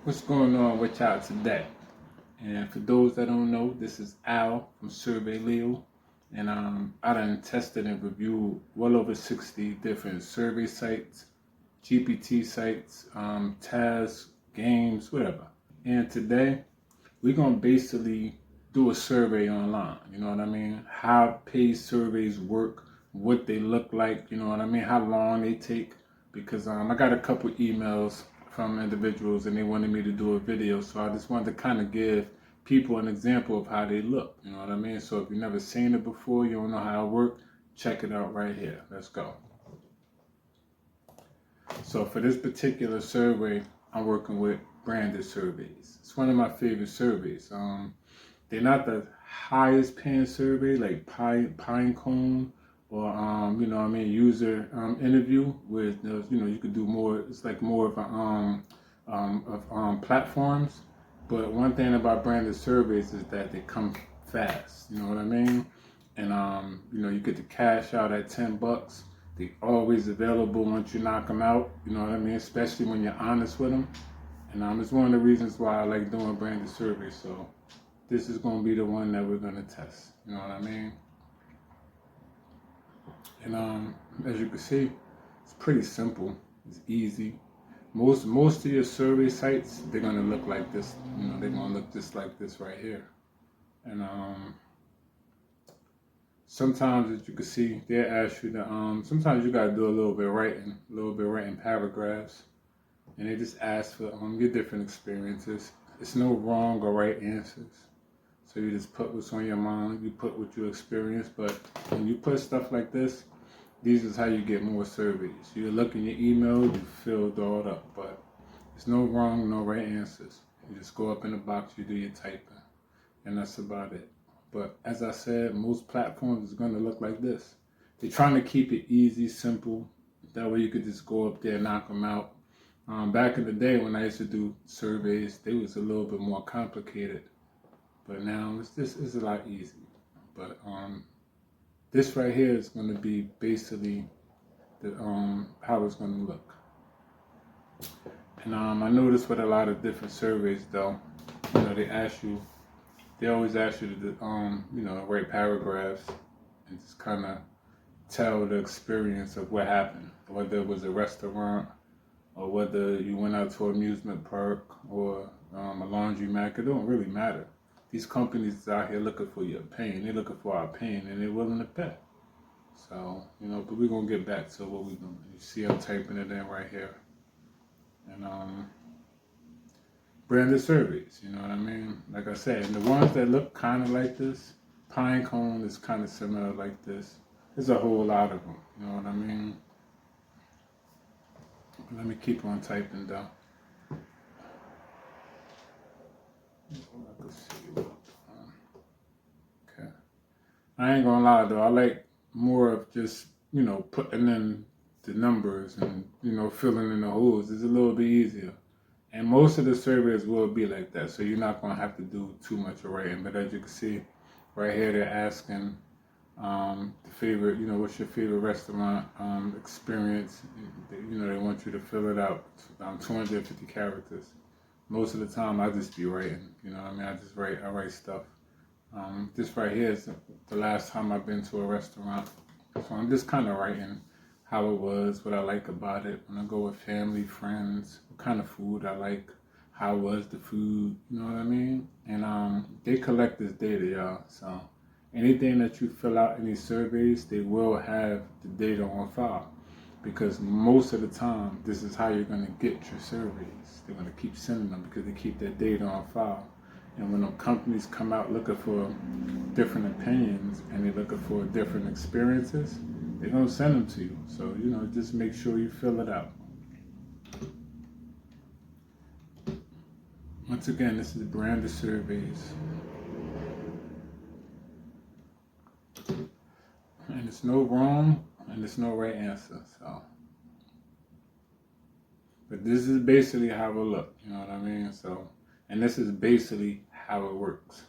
What's going on with y'all today? And for those that don't know, this is Al from Survey Leo, and I done tested and reviewed well over 60 different survey sites, GPT sites, tasks, games, whatever. And today we're gonna basically do a survey online. You know what I mean? How paid surveys work, what they look like. You know what I mean? How long they take. Because I got a couple emails from individuals and they wanted me to do a video, so I just wanted to kind of give people an example of how they look. You know what I mean? So if you've never seen it before, you don't know how it works, check it out right here. Let's go. So for this particular survey, I'm working with Branded Surveys. It's one of my favorite surveys. They're not the highest paying survey like Pinecone or you know what I mean, user interview where you know you could do more. It's like more of platforms. But one thing about Branded Surveys is that they come fast. You know what I mean? And you know, you get to cash out at $10. They always available once you knock them out. You know what I mean? Especially when you're honest with them. And it's one of the reasons why I like doing Branded Surveys. So this is going to be the one that we're going to test. You know what I mean? And as you can see, it's pretty simple. It's easy. Most of your survey sites, they're going to look like this. You know, they're going to look just like this right here. And sometimes, as you can see, they ask you to sometimes you got to do a little bit writing paragraphs, and they just ask for your different experiences. It's no wrong or right answers. So you just put what's on your mind, you put what you experience, but when you put stuff like this, these is how you get more surveys. You look in your email, you fill it all up, but there's no wrong, no right answers. You just go up in the box, you do your typing, and that's about it. But as I said, most platforms is going to look like this. They're trying to keep it easy, simple. That way you could just go up there, knock them out. Back in the day when I used to do surveys, they was a little bit more complicated. But now it's a lot easier. But this right here is going to be basically the how it's going to look. And I noticed with a lot of different surveys though, you know, they always ask you to you know, write paragraphs and just kind of tell the experience of what happened, whether it was a restaurant or whether you went out to an amusement park or a laundromat. It don't really matter. These companies out here looking for your pain. They're looking for our pain, and they're willing to pay. So, you know, but we're going to get back to what we're doing. You see I'm typing it in right here. And Branded surveys, you know what I mean? Like I said, and the ones that look kind of like this, Pinecone is kind of similar like this. There's a whole lot of them, you know what I mean? Let me keep on typing down. Let's see. Okay. I ain't gonna lie though, I like more of just, you know, putting in the numbers and, you know, filling in the holes. It's a little bit easier. And most of the surveys will be like that, so you're not gonna have to do too much writing. But as you can see, right here they're asking the favorite, you know, what's your favorite restaurant experience? You know, they want you to fill it out. 250 characters. Most of the time, I just be writing. You know what I mean? I write stuff. This right here is the last time I've been to a restaurant, so I'm just kind of writing how it was, what I like about it. When I go with family, friends, what kind of food I like, how was the food, you know what I mean? And they collect this data, y'all. So anything that you fill out in these surveys, they will have the data on file. Because most of the time, this is how you're going to get your surveys. They're going to keep sending them because they keep that data on file. And when the companies come out looking for different opinions and they're looking for different experiences, they're going to send them to you. So, you know, just make sure you fill it out. Once again, this is Branded Surveys. And it's no wrong and it's no right answer. So, but this is basically how it look. You know what I mean? So, and this is basically how it works.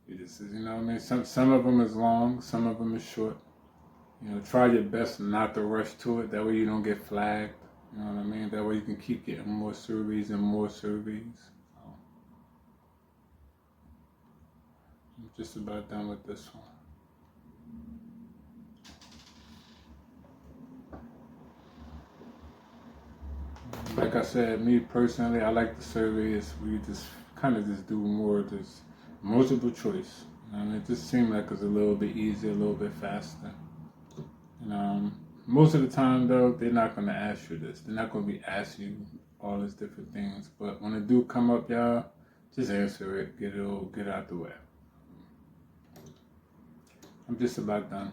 You know what I mean? Some of them is long, some of them is short. You know, try your best not to rush to it. That way you don't get flagged. You know what I mean? That way you can keep getting more surveys and more surveys. So I'm just about done with this one. Like I said, me personally, I like the surveys. We just kind of just do more just multiple choice. And it just seemed like it's a little bit easier, a little bit faster. And most of the time, though, they're not going to ask you this. They're not going to be asking you all these different things. But when it do come up, y'all, just answer it. Get it out the way. I'm just about done.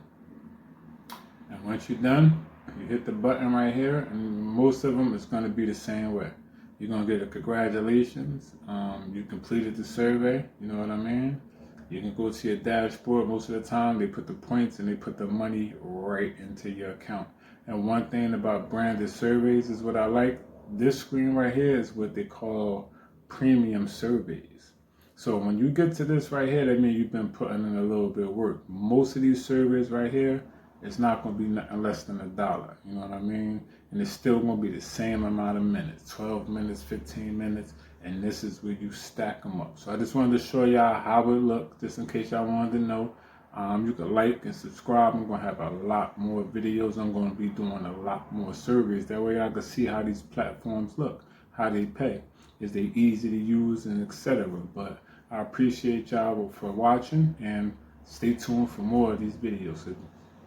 And once you're done, you hit the button right here, and most of them is going to be the same way. You're going to get a congratulations. You completed the survey. You know what I mean? You can go to your dashboard. Most of the time, they put the points and they put the money right into your account. And one thing about branded surveys is what I like. This screen right here is what they call premium surveys. So when you get to this right here, that means you've been putting in a little bit of work. Most of these surveys right here, it's not going to be nothing less than $1. You know what I mean? And it's still going to be the same amount of minutes, 12 minutes, 15 minutes. And this is where you stack them up. So I just wanted to show y'all how it looked, just in case y'all wanted to know. You can like and subscribe. I'm going to have a lot more videos. I'm going to be doing a lot more surveys. That way I can see how these platforms look, how they pay. Is they easy to use and etc. But I appreciate y'all for watching and stay tuned for more of these videos.